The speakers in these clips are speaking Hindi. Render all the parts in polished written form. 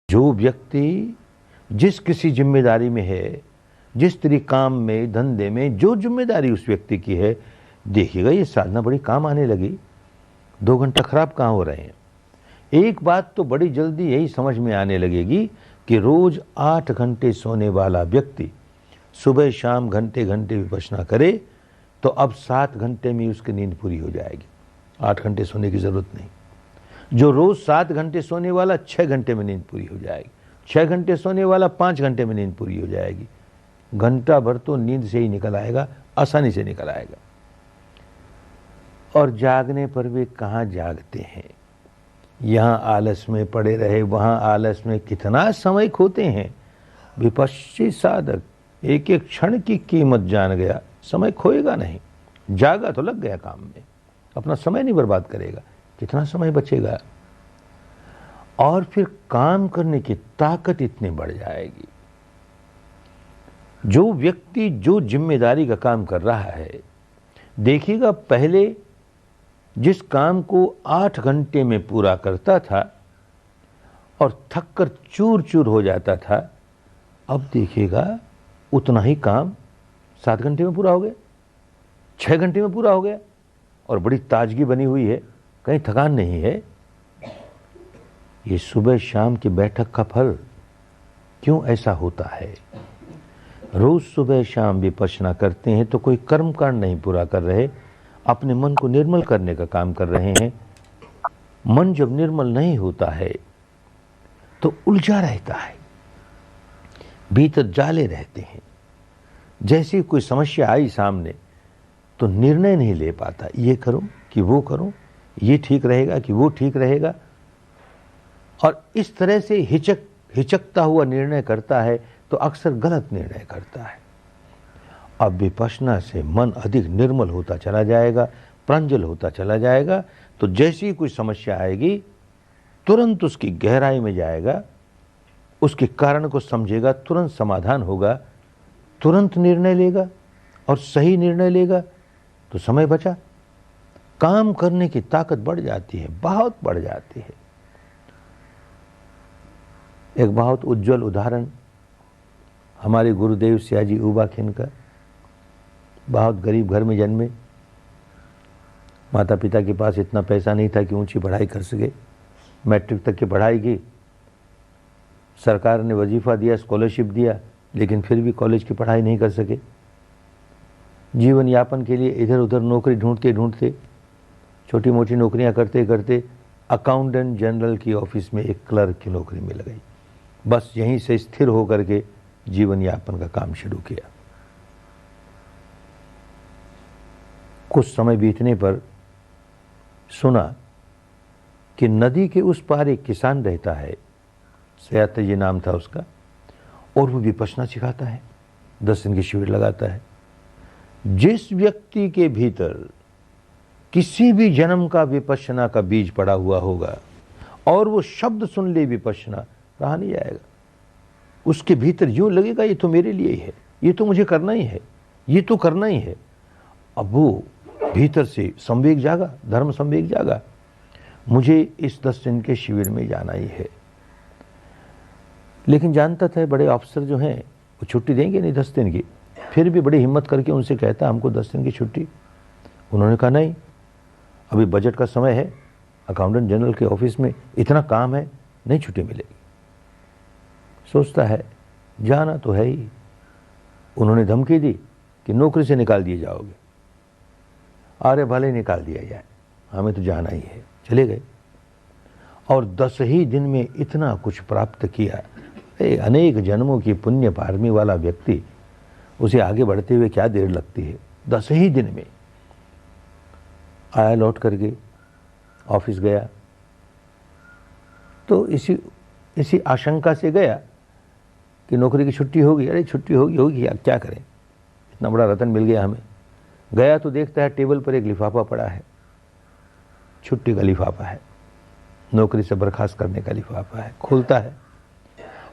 जो व्यक्ति जिस किसी जिम्मेदारी में है, जिस तेरी काम में, धंधे में जो जिम्मेदारी उस व्यक्ति की है, देखिएगा ये साधना बड़ी काम आने लगी। 2 घंटा खराब कहाँ हो रहे हैं। एक बात तो बड़ी जल्दी यही समझ में आने लगेगी कि रोज 8 घंटे सोने वाला व्यक्ति सुबह शाम घंटे घंटे विपश्यना करे तो अब 7 घंटे में उसकी नींद पूरी हो जाएगी। 8 घंटे सोने की जरूरत नहीं। जो रोज 7 घंटे सोने वाला 6 घंटे में नींद पूरी हो जाएगी। 6 घंटे सोने वाला 5 घंटे में नींद पूरी हो जाएगी। घंटा भर तो नींद से ही निकल आएगा, आसानी से निकल आएगा। और जागने पर वे कहाँ जागते हैं। यहाँ आलस में पड़े रहे, वहाँ आलस में कितना समय खोते हैं। विपश्ची साधक एक एक क्षण की कीमत जान गया, समय खोएगा नहीं। जागा तो लग गया काम में, अपना समय नहीं बर्बाद करेगा, कितना समय बचेगा। और फिर काम करने की ताकत इतनी बढ़ जाएगी। जो व्यक्ति जो जिम्मेदारी का काम कर रहा है, देखिएगा पहले जिस काम को 8 घंटे में पूरा करता था और थक कर चूर चूर हो जाता था, अब देखिएगा उतना ही काम 7 घंटे में पूरा हो गया, 6 घंटे में पूरा हो गया और बड़ी ताजगी बनी हुई है, कहीं थकान नहीं है। ये सुबह शाम की बैठक का फल। क्यों ऐसा होता है? रोज सुबह शाम विपश्यना करते हैं तो कोई कर्म कांड नहीं पूरा कर रहे, अपने मन को निर्मल करने का काम कर रहे हैं। मन जब निर्मल नहीं होता है तो उलझा रहता है, भीतर जाले रहते हैं। जैसे कोई समस्या आई सामने तो निर्णय नहीं ले पाता, ये करूं कि वो करूं, ये ठीक रहेगा कि वो ठीक रहेगा, और इस तरह से हिचकता हुआ निर्णय करता है तो अक्सर गलत निर्णय करता है। अब विपश्यना से मन अधिक निर्मल होता चला जाएगा, प्रांजल होता चला जाएगा, तो जैसी कोई समस्या आएगी तुरंत उसकी गहराई में जाएगा, उसके कारण को समझेगा, तुरंत समाधान होगा, तुरंत निर्णय लेगा और सही निर्णय लेगा तो समय बचा। काम करने की ताकत बढ़ जाती है, बहुत बढ़ जाती है। एक बहुत उज्जवल उदाहरण हमारे गुरुदेव सियाजी उबाखिन का। बहुत गरीब घर में जन्मे, माता पिता के पास इतना पैसा नहीं था कि ऊंची पढ़ाई कर सके। मैट्रिक तक की पढ़ाई की, सरकार ने वजीफा दिया, स्कॉलरशिप दिया, लेकिन फिर भी कॉलेज की पढ़ाई नहीं कर सके। जीवन यापन के लिए इधर उधर नौकरी ढूंढते ढूंढते, छोटी मोटी नौकरियां करते करते अकाउंटेंट जनरल की ऑफिस में एक क्लर्क की नौकरी मिल गई। बस यहीं से स्थिर होकर के जीवन यापन का काम शुरू किया। कुछ समय बीतने पर सुना कि नदी के उस पार एक किसान रहता है, सयात जी नाम था उसका, और वो विपश्यना सिखाता है, 10 दिन की शिविर लगाता है। जिस व्यक्ति के भीतर किसी भी जन्म का विपश्यना का बीज पड़ा हुआ होगा और वो शब्द सुन ले विपश्यना, रहा नहीं जाएगा। उसके भीतर यूं लगेगा ये तो मेरे लिए ही है, ये तो मुझे करना ही है, ये तो करना ही है। अब वो भीतर से संवेग जागा, धर्म संवेग जागा, मुझे इस 10 दिन के शिविर में जाना ही है। लेकिन जानता था बड़े अफसर जो हैं वो छुट्टी देंगे नहीं 10 दिन की, फिर भी बड़ी हिम्मत करके उनसे कहता हमको 10 दिन की छुट्टी। उन्होंने कहा नहीं, अभी बजट का समय है, अकाउंटेंट जनरल के ऑफिस में इतना काम है, नहीं छुट्टी मिलेगी। सोचता है जाना तो है ही। उन्होंने धमकी दी कि नौकरी से निकाल दिए जाओगे। अरे भले निकाल दिया जाए, हमें तो जाना ही है। चले गए और 10 ही दिन में इतना कुछ प्राप्त किया। अनेक जन्मों की पुण्य पारमी वाला व्यक्ति, उसे आगे बढ़ते हुए क्या देर लगती है। 10 ही दिन में आया, लौट करके ऑफिस गया तो इसी आशंका से गया कि नौकरी की छुट्टी होगी। अरे छुट्टी होगी क्या करें, इतना बड़ा रतन मिल गया हमें। गया तो देखता है टेबल पर एक लिफाफा पड़ा है, छुट्टी का लिफाफा है, नौकरी से बर्खास्त करने का लिफाफा है। खोलता है,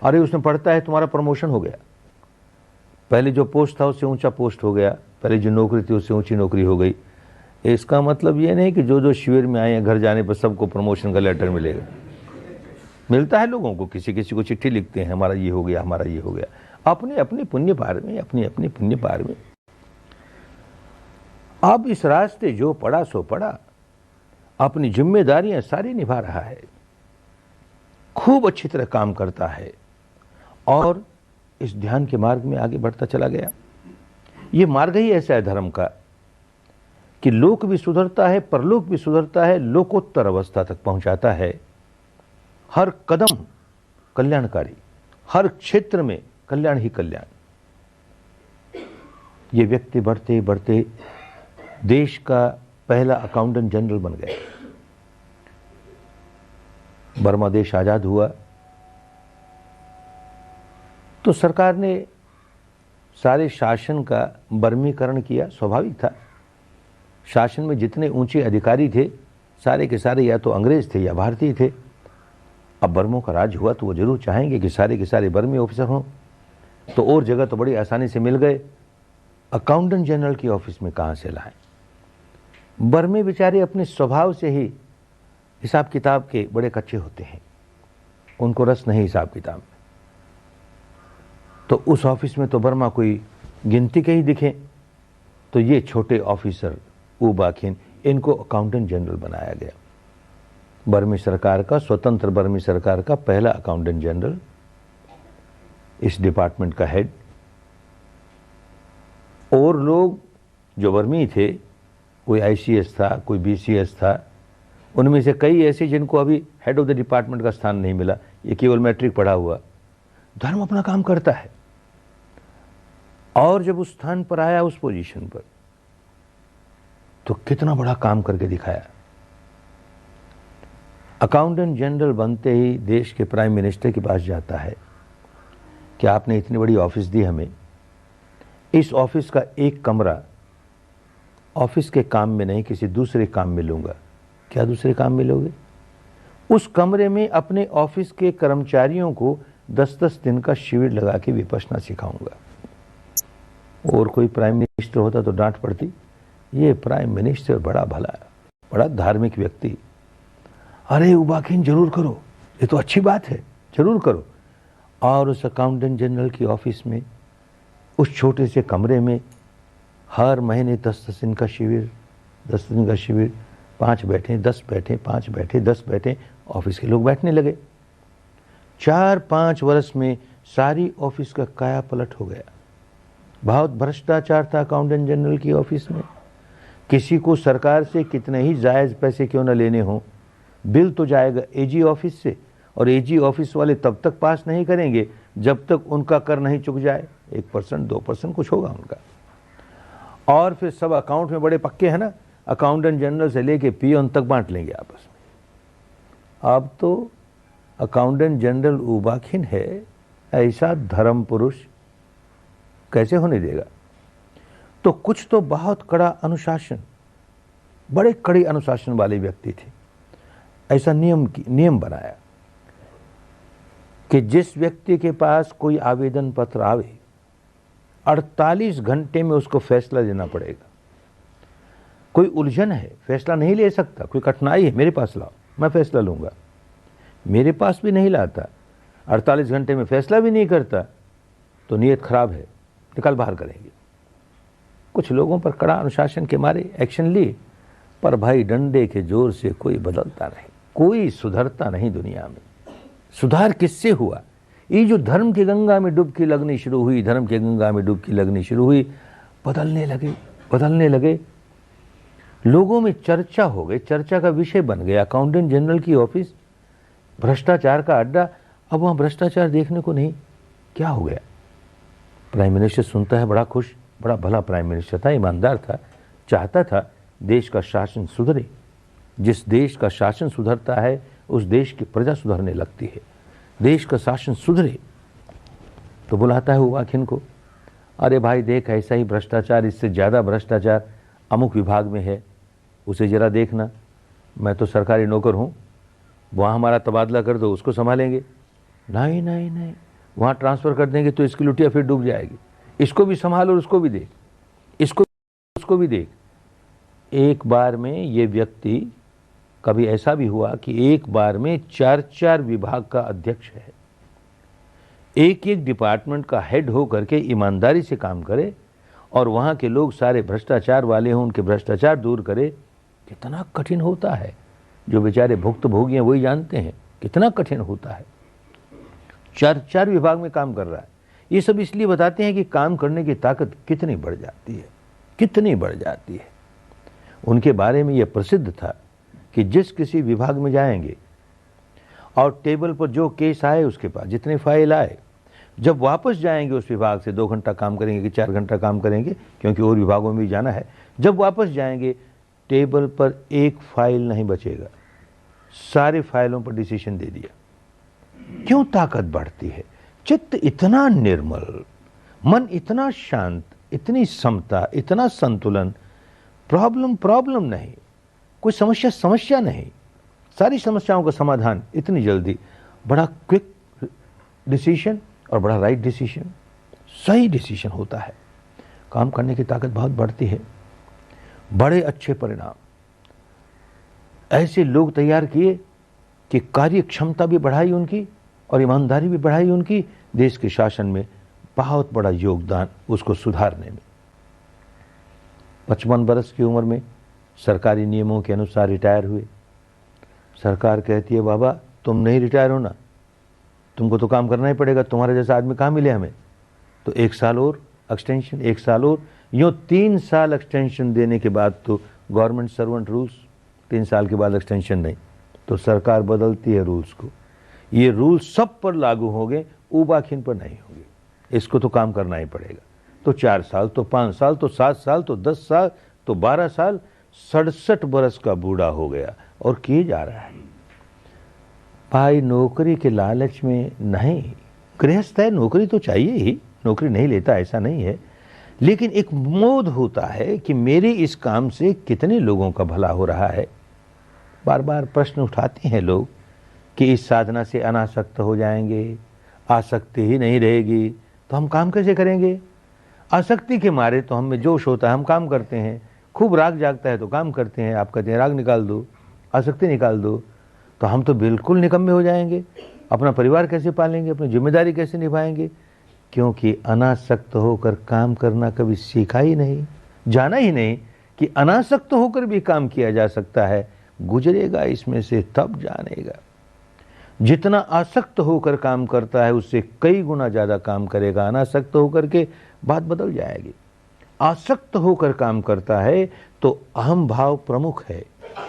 अरे उसमें पढ़ता है तुम्हारा प्रमोशन हो गया, पहले जो पोस्ट था उससे ऊंचा पोस्ट हो गया, पहले जो नौकरी थी उससे ऊंची नौकरी हो गई। इसका मतलब ये नहीं कि जो शिविर में आए हैं घर जाने पर सबको प्रमोशन का लेटर मिलेगा। मिलता है लोगों को, किसी किसी को चिट्ठी लिखते हैं, हमारा ये हो गया, हमारा ये हो गया, अपने अपने पुण्य पार में, अपने अपने पुण्य पार में। अब इस रास्ते जो पड़ा सो पड़ा, अपनी जिम्मेदारियां सारी निभा रहा है, खूब अच्छी तरह काम करता है और इस ध्यान के मार्ग में आगे बढ़ता चला गया। ये मार्ग ही ऐसा है धर्म का कि लोक भी सुधरता है, परलोक भी सुधरता है, लोकोत्तर अवस्था तक पहुंचाता है। हर कदम कल्याणकारी, हर क्षेत्र में कल्याण ही कल्याण। ये व्यक्ति बढ़ते बढ़ते देश का पहला अकाउंटेंट जनरल बन गया। बर्मा देश आजाद हुआ तो सरकार ने सारे शासन का बर्मीकरण किया, स्वाभाविक था। शासन में जितने ऊंचे अधिकारी थे सारे के सारे या तो अंग्रेज थे या भारतीय थे। अब बर्मों का राज हुआ तो वो जरूर चाहेंगे कि सारे के सारे बर्मी ऑफिसर हों, तो और जगह तो बड़ी आसानी से मिल गए। अकाउंटेंट जनरल की ऑफिस में कहाँ से लाएं? बर्मे बेचारे अपने स्वभाव से ही हिसाब किताब के बड़े कच्चे होते हैं, उनको रस नहीं हिसाब किताब में। तो उस ऑफिस में तो बर्मा कोई गिनती के ही दिखे। तो ये छोटे ऑफिसर ऊ बा खिन, इनको अकाउंटेंट जनरल बनाया गया। बर्मी सरकार का, स्वतंत्र बर्मी सरकार का पहला अकाउंटेंट जनरल, इस डिपार्टमेंट का हेड। और लोग जो बर्मी थे, कोई आईसीएस था, कोई बीसीएस था, उनमें से कई ऐसे जिनको अभी हेड ऑफ द डिपार्टमेंट का स्थान नहीं मिला, ये केवल मैट्रिक पढ़ा हुआ। धर्म अपना काम करता है और जब उस स्थान पर आया, उस पोजीशन पर, तो कितना बड़ा काम करके दिखाया। अकाउंटेंट जनरल बनते ही देश के प्राइम मिनिस्टर के पास जाता है कि आपने इतनी बड़ी ऑफिस दी हमें, इस ऑफिस का एक कमरा ऑफिस के काम में नहीं किसी दूसरे काम में लूंगा। क्या दूसरे काम में लोगे? उस कमरे में अपने ऑफिस के कर्मचारियों को 10-10 दिन का शिविर लगा के विपश्यना सिखाऊंगा। और कोई प्राइम मिनिस्टर होता तो डांट पड़ती, ये प्राइम मिनिस्टर बड़ा भला, बड़ा धार्मिक व्यक्ति, अरे उबाखिन जरूर करो, ये तो अच्छी बात है, जरूर करो। और उस अकाउंटेंट जनरल की ऑफिस में, उस छोटे से कमरे में हर महीने 10-10 दिन का शिविर, 10 दिन का शिविर, 5 बैठे, 10 बैठे, 5 बैठे, 10 बैठे, ऑफिस के लोग बैठने लगे। 4-5 वर्ष में सारी ऑफिस का काया पलट हो गया। बहुत भ्रष्टाचार था अकाउंटेंट जनरल की ऑफिस में। किसी को सरकार से कितने ही जायज पैसे क्यों न लेने हों, बिल तो जाएगा एजी ऑफिस से, और एजी ऑफिस वाले तब तक पास नहीं करेंगे जब तक उनका कर नहीं चुक जाए। 1%, 2% कुछ होगा उनका। और फिर सब अकाउंट में बड़े पक्के हैं ना, अकाउंटेंट जनरल से लेके पियोन तक बांट लेंगे आपस में। अब तो अकाउंटेंट जनरल उबाखिन है, ऐसा धर्म पुरुष कैसे होने देगा? तो कुछ तो बहुत कड़ा अनुशासन, बड़े कड़े अनुशासन वाले व्यक्ति थे। ऐसा नियम बनाया कि जिस व्यक्ति के पास कोई आवेदन पत्र आवे 48 घंटे में उसको फैसला देना पड़ेगा। कोई उलझन है, फैसला नहीं ले सकता, कोई कठिनाई है, मेरे पास लाओ, मैं फैसला लूंगा। मेरे पास भी नहीं लाता, 48 घंटे में फैसला भी नहीं करता, तो नीयत खराब है, निकाल बाहर करेंगे। कुछ लोगों पर कड़ा अनुशासन के मारे एक्शन लिए, पर भाई डंडे के जोर से कोई बदलता नहीं, कोई सुधरता नहीं दुनिया में। सुधार किससे हुआ? ये जो धर्म की गंगा में डुबकी लगनी शुरू हुई, धर्म की गंगा में डुबकी लगनी शुरू हुई, बदलने लगे। लोगों में चर्चा हो गई, चर्चा का विषय बन गया अकाउंटेंट जनरल की ऑफिस, भ्रष्टाचार का अड्डा। अब वहां भ्रष्टाचार देखने को नहीं, क्या हो गया? प्राइम मिनिस्टर सुनता है बड़ा खुश, बड़ा भला प्राइम मिनिस्टर था, ईमानदार था, चाहता था देश का शासन सुधरे। जिस देश का शासन सुधरता है उस देश की प्रजा सुधरने लगती है। देश का शासन सुधरे तो बुलाता है उबाखिन को, अरे भाई देख, ऐसा ही भ्रष्टाचार, इससे ज़्यादा भ्रष्टाचार अमुक विभाग में है, उसे जरा देखना। मैं तो सरकारी नौकर हूँ, वहाँ हमारा तबादला कर दो, उसको संभालेंगे। नहीं, वहाँ ट्रांसफ़र कर देंगे तो इसकी लुटिया फिर डूब जाएगी। इसको भी संभाल और उसको भी देख, उसको भी देख। एक बार में ये व्यक्ति कभी ऐसा भी हुआ कि एक बार में 4-4 विभाग का अध्यक्ष है, एक एक डिपार्टमेंट का हेड हो करके ईमानदारी से काम करे और वहाँ के लोग सारे भ्रष्टाचार वाले हों, उनके भ्रष्टाचार दूर करे। कितना कठिन होता है, जो बेचारे भुक्तभोगी हैं वही जानते हैं कितना कठिन होता है। 4-4 विभाग में काम कर रहा है। ये सब इसलिए बताते हैं कि काम करने की ताकत कितनी बढ़ जाती है, कितनी बढ़ जाती है। उनके बारे में यह प्रसिद्ध था कि जिस किसी विभाग में जाएंगे और टेबल पर जो केस आए, उसके पास जितने फाइल आए, जब वापस जाएंगे उस विभाग से 2 घंटा काम करेंगे कि 4 घंटा काम करेंगे, क्योंकि और विभागों में भी जाना है, जब वापस जाएंगे टेबल पर एक फाइल नहीं बचेगा, सारे फाइलों पर डिसीजन दे दिया। क्यों ताकत बढ़ती है? चित्त इतना निर्मल, मन इतना शांत, इतनी समता, इतना संतुलन, प्रॉब्लम नहीं, कोई समस्या नहीं, सारी समस्याओं का समाधान इतनी जल्दी, बड़ा क्विक डिसीजन और बड़ा राइट डिसीजन, सही डिसीजन होता है। काम करने की ताकत बहुत बढ़ती है, बड़े अच्छे परिणाम ऐसे लोग तैयार किए कि कार्य क्षमता भी बढ़ाई उनकी और ईमानदारी भी बढ़ाई उनकी, देश के शासन में बहुत बड़ा योगदान उसको सुधारने में। 55 वर्ष की उम्र में सरकारी नियमों के अनुसार रिटायर हुए। सरकार कहती है बाबा तुम नहीं रिटायर होना, तुमको तो काम करना ही पड़ेगा, तुम्हारे जैसा आदमी कहाँ मिले हमें, तो 1 साल और एक्सटेंशन, 1 साल और, यूँ 3 साल एक्सटेंशन देने के बाद तो गवर्नमेंट सर्वेंट रूल्स, 3 साल के बाद एक्सटेंशन नहीं, तो सरकार बदलती है रूल्स को। ये रूल सब पर लागू होंगे, ऊबाखिन पर नहीं होंगे, इसको तो काम करना ही पड़ेगा। तो 4 साल, तो 5 साल, तो 7 साल, तो 10 साल, तो 12 साल, 67 वर्ष का बूढ़ा हो गया और किए जा रहा है। भाई नौकरी के लालच में नहीं, गृहस्थ है, नौकरी तो चाहिए ही, नौकरी नहीं लेता ऐसा नहीं है, लेकिन एक मोद होता है कि मेरे इस काम से कितने लोगों का भला हो रहा है। बार बार प्रश्न उठाते हैं लोग कि इस साधना से अनासक्त हो जाएंगे, आसक्ति ही नहीं रहेगी तो हम काम कैसे करेंगे। आसक्ति के मारे तो हम में जोश होता है, हम काम करते हैं, खूब राग जागता है तो काम करते हैं। आप कहते हैं राग निकाल दो, आसक्ति निकाल दो, तो हम तो बिल्कुल निकम्मे हो जाएंगे। अपना परिवार कैसे पालेंगे, अपनी जिम्मेदारी कैसे निभाएंगे, क्योंकि अनासक्त होकर काम करना कभी सीखा ही नहीं, जाना ही नहीं कि अनासक्त होकर भी काम किया जा सकता है। गुजरेगा इसमें से तब जानेगा। जितना आसक्त होकर काम करता है उससे कई गुना ज़्यादा काम करेगा अनासक्त होकर के, बात बदल जाएगी। आसक्त होकर काम करता है तो अहम भाव प्रमुख है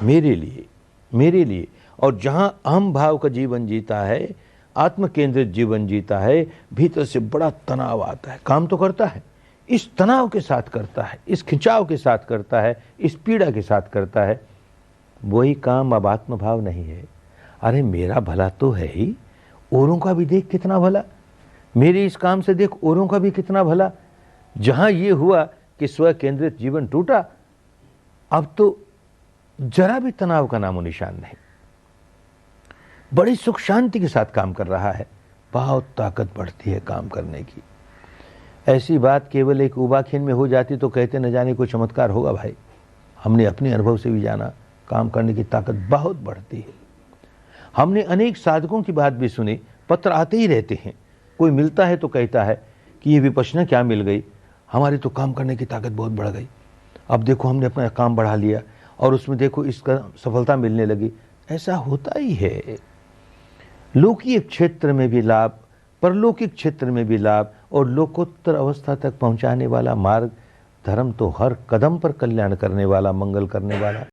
मेरे लिए, और जहां अहम भाव का जीवन जीता है, आत्म केंद्रित जीवन जीता है, भीतर से बड़ा तनाव आता है। काम तो करता है, इस तनाव के साथ करता है, इस खिंचाव के साथ करता है, इस पीड़ा के साथ करता है। वही काम अब आत्म भाव नहीं है। अरे मेरा भला तो है ही, औरों का भी देख कितना भला, मेरे इस काम से देख औरों का भी कितना भला। जहां ये हुआ कि स्व केंद्रित जीवन टूटा, अब तो जरा भी तनाव का नामो निशान नहीं, बड़ी सुख शांति के साथ काम कर रहा है। बहुत ताकत बढ़ती है काम करने की। ऐसी बात केवल एक उबाखिन में हो जाती तो कहते न जाने कोई चमत्कार होगा। भाई हमने अपने अनुभव से भी जाना, काम करने की ताकत बहुत बढ़ती है। हमने अनेक साधकों की बात भी सुनी, पत्र आते ही रहते हैं, कोई मिलता है तो कहता है कि ये विपश्यना क्या मिल गई, हमारी तो काम करने की ताकत बहुत बढ़ गई, अब देखो हमने अपना काम बढ़ा लिया और उसमें देखो इसका सफलता मिलने लगी। ऐसा होता ही है। लौकिक क्षेत्र में भी लाभ, परलौकिक क्षेत्र में भी लाभ, और लोकोत्तर अवस्था तक पहुंचाने वाला मार्ग धर्म तो हर कदम पर कल्याण करने वाला, मंगल करने वाला।